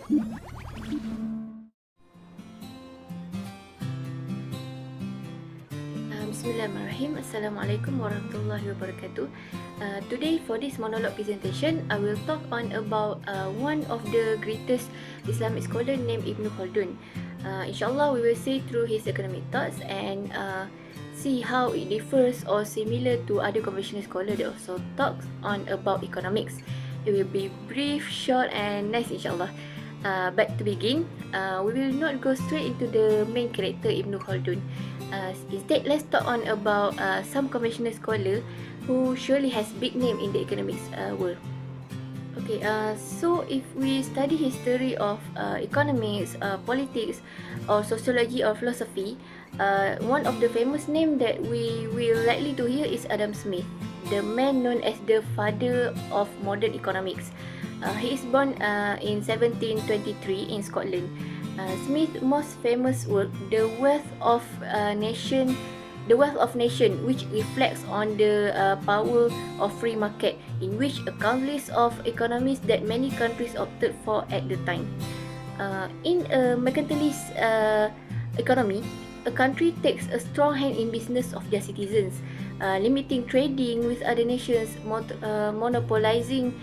Bismillahirrahmanirrahim. Assalamualaikum warahmatullahi wabarakatuh. Today for this monologue presentation, I will talk on about one of the greatest Islamic scholar named Ibn Khaldun. Inshallah, we will see through his economic thoughts and see how it differs or similar to other conventional scholars that also talks on about economics. It will be brief, short and nice inshallah. But to begin, we will not go straight into the main character Ibn Khaldun. Instead, let's talk on about some conventional scholar who surely has big name in the economics world. Okay, so if we study history of economics, politics, or sociology or philosophy, one of the famous name that we will likely to hear is Adam Smith, the man known as the father of modern economics. He is born in 1723 in Scotland. Smith's most famous work, The Wealth of Nation, which reflects on the power of free market, in which a countless of economies that many countries opted for at the time. In a mercantilist economy, a country takes a strong hand in business of their citizens, limiting trading with other nations, monopolizing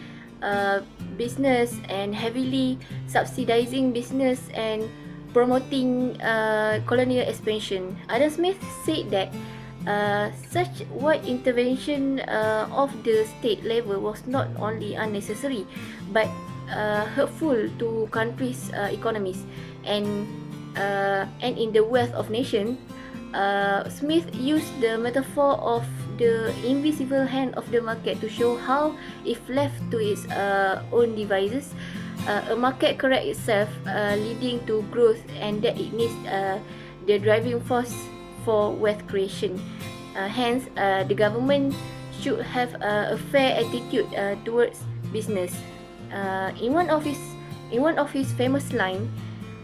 business and heavily subsidizing business and promoting colonial expansion. Adam Smith said that such wide intervention of the state level was not only unnecessary but hurtful to countries' economies and in the wealth of nation. Smith used the metaphor of the invisible hand of the market to show how, if left to its own devices, a market corrects itself, leading to growth, and that it needs the driving force for wealth creation. Hence, the government should have a fair attitude towards business. In one of his famous line,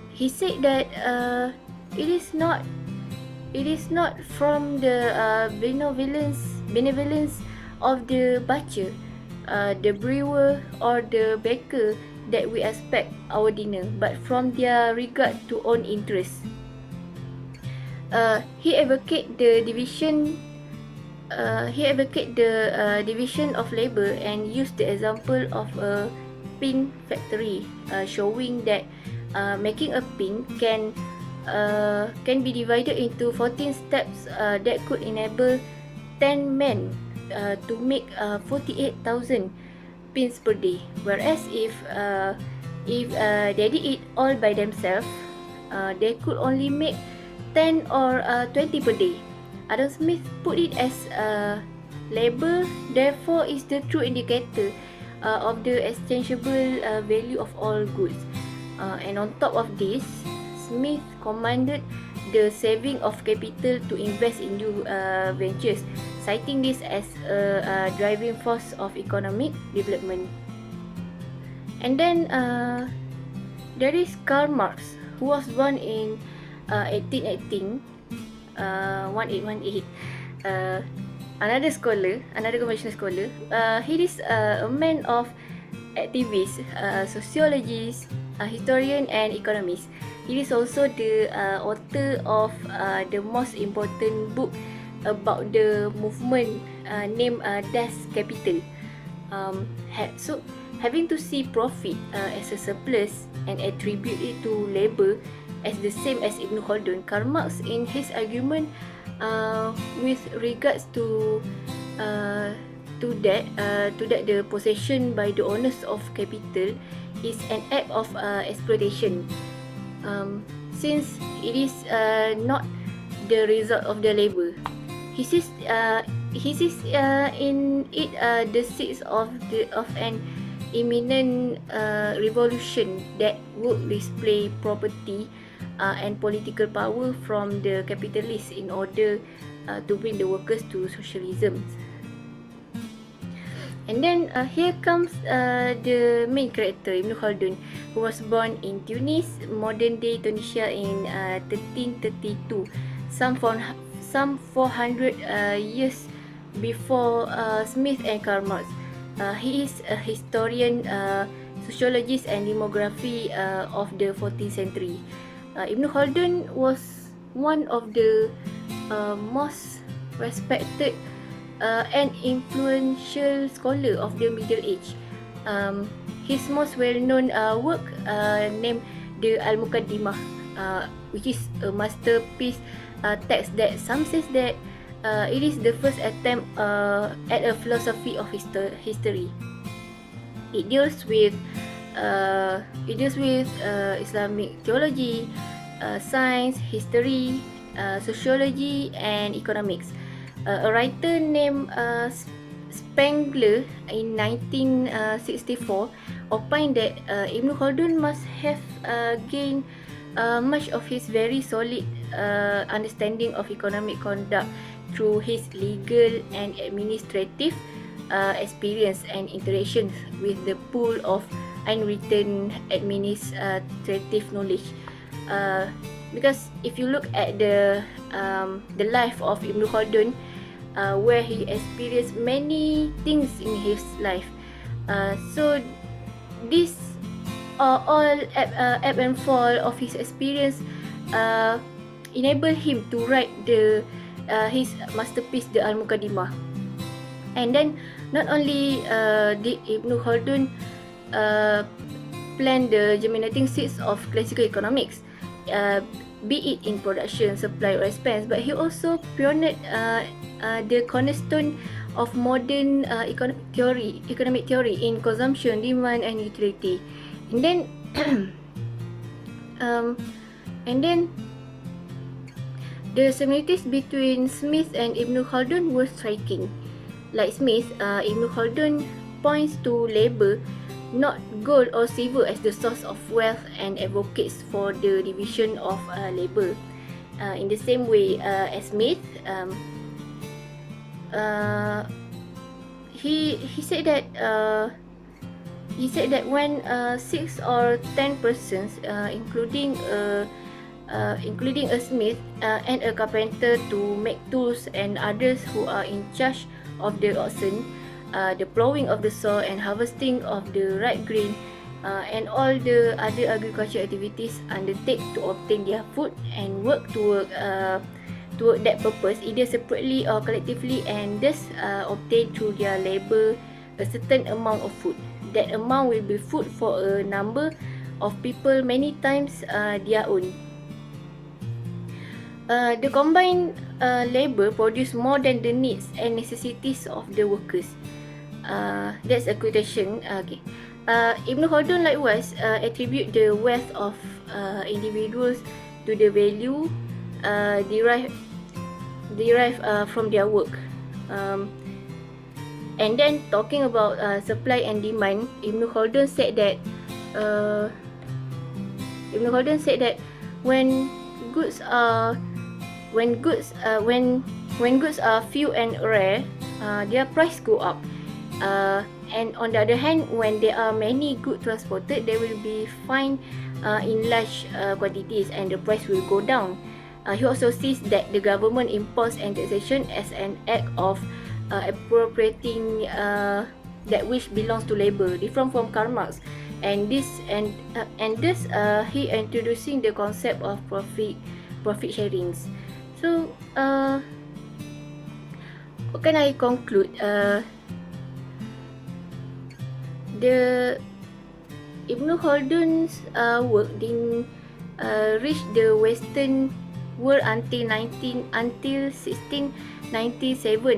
he said that it is not from the benevolence of the butcher, the brewer or the baker that we expect our dinner, but from their regard to own interests. He advocate the division of labor and used the example of a pin factory, showing that making a pin can be divided into 14 steps that could enable 10 men to make 48,000 pins per day. Whereas if they did it all by themselves, they could only make 10 or 20 per day. Adam Smith put it as labor, therefore, is the true indicator of the exchangeable value of all goods. And on top of this, Smith commanded the saving of capital to invest in new ventures, citing this as a driving force of economic development. And then there is Karl Marx, who was born in 1818, 1818. Another conventional scholar. He is a man of activist, sociologist, historian and economist. He is also the author of the most important book about the movement named Das Kapital. So, having to see profit as a surplus and attribute it to labor as the same as Ibn Khaldun, Karl Marx, in his argument with regards to that the possession by the owners of capital is an act of exploitation, since it is not the result of the labor. He sees in it the seeds of an imminent revolution that would display property and political power from the capitalists in order to bring the workers to socialism. And then here comes the main character, Ibn Khaldun, who was born in Tunis, modern-day Tunisia, in 1332, some 400 years before Smith and Karl Marx. He is a historian, sociologist and demography of the 14th century. Ibn Khaldun was one of the most respected and influential scholar of the Middle Age. His most well-known work named the al-Muqaddimah, which is a masterpiece text that some says that it is the first attempt at a philosophy of history. It deals with Islamic theology, science, history, sociology, and economics. A writer named Spengler in 1964 opined that Ibn Khaldun must have gained much of his very solid understanding of economic conduct through his legal and administrative experience and interactions with the pool of unwritten administrative knowledge. Because if you look at the life of Ibn Khaldun, where he experienced many things in his life, so this all ebb and fall of his experience enable him to write his masterpiece, the Al-Muqaddimah. And then not only did Ibn Khaldun plan the germinating seeds of classical economics, be it in production, supply, or expense, but he also pioneered the cornerstone of modern economic theory in consumption, demand, and utility. And then the similarities between Smith and Ibn Khaldun were striking. Like Smith, Ibn Khaldun points to labor, not gold or silver, as the source of wealth and advocates for the division of labor. In the same way as Smith, he said that when 6 or 10 persons, including a smith and a carpenter to make tools, and others who are in charge of the oxen, the plowing of the soil and harvesting of the ripe grain, and all the other agricultural activities, undertake to obtain their food and work toward that purpose, either separately or collectively, and thus obtain through their labor a certain amount of food. That amount will be food for a number of people, many times their own. The combined labor produce more than the needs and necessities of the workers. That's a quotation. Okay. Ibn Khaldun likewise attribute the wealth of individuals to the value derived from their work. And then talking about supply and demand, Ibn Khaldun said that when goods are few and rare, their price go up. And on the other hand, when there are many goods transported, they will be fine in large quantities, and the price will go down. He also sees that the government imposed and taxation as an act of appropriating that which belongs to labor, different from Karl Marx, and this he introducing the concept of profit sharings. So what can I conclude? The Ibn Khaldun's work didn't reach the Western world until 1697,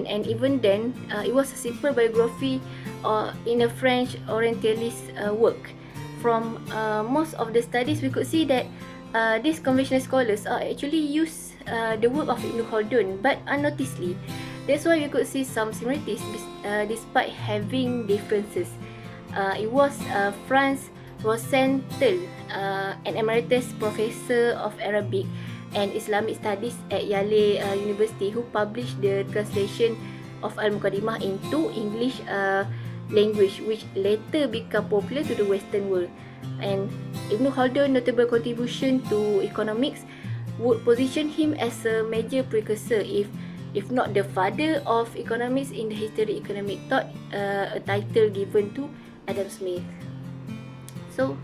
and even then it was a simple biography in a French Orientalist work. From most of the studies, we could see that these conventional scholars are actually use the work of Ibn Khaldun, but unnoticedly. That's why we could see some similarities despite having differences. It was Franz Rosenthal, an emeritus professor of Arabic and Islamic Studies at Yale University, who published the translation of Al-Muqaddimah into English language, which later became popular to the Western world. And Ibn Khaldun's notable contribution to economics would position him as a major precursor, if not the father of economics in the history economic thought, a title given to Adam Smith. So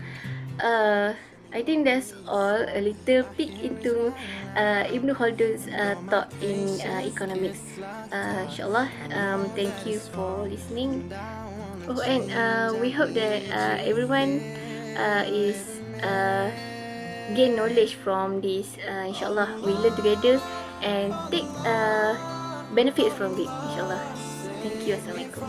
I think that's all, a little peek into Ibn Khaldun's thought in economics. Inshallah, thank you for listening. Oh, and we hope that everyone is gain knowledge from this. Inshallah, we learn together and take benefits from it. Inshallah. Thank you. Assalamualaikum.